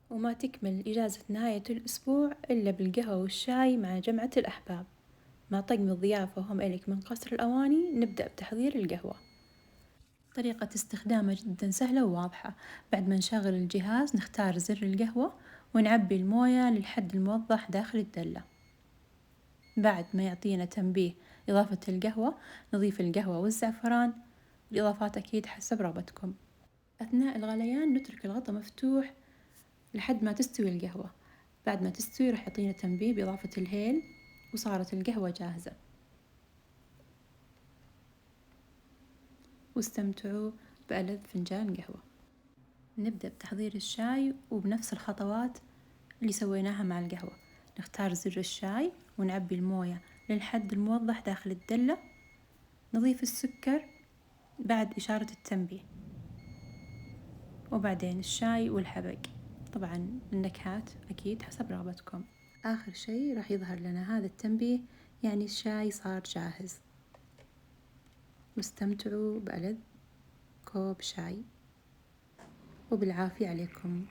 وما تكمل إجازة نهاية الأسبوع إلا بالقهوة والشاي مع جمعة الأحباب. مع طقم الضيافة وهم إلك من قصر الأواني نبدأ بتحضير القهوة. طريقة استخدامه جدا سهلة وواضحة. بعد ما نشغل الجهاز نختار زر القهوة ونعبي الموية للحد الموضح داخل الدلة. بعد ما يعطينا تنبيه إضافة القهوة نضيف القهوة والزعفران، الإضافات أكيد حسب رغبتكم. أثناء الغليان نترك الغطاء مفتوح لحد ما تستوي القهوة. بعد ما تستوي راح يعطينا تنبيه بإضافة الهيل وصارت القهوة جاهزة. واستمتعوا بألذ فنجان قهوة. نبدأ بتحضير الشاي وبنفس الخطوات اللي سويناها مع القهوة. نختار زر الشاي ونعبي الموية للحد الموضح داخل الدلة. نضيف السكر بعد إشارة التنبيه، وبعدين الشاي والحبق. طبعا النكهات أكيد حسب رغبتكم. آخر شي راح يظهر لنا هذا التنبيه، يعني الشاي صار جاهز. واستمتعوا بألذ كوب شاي، وبالعافية عليكم.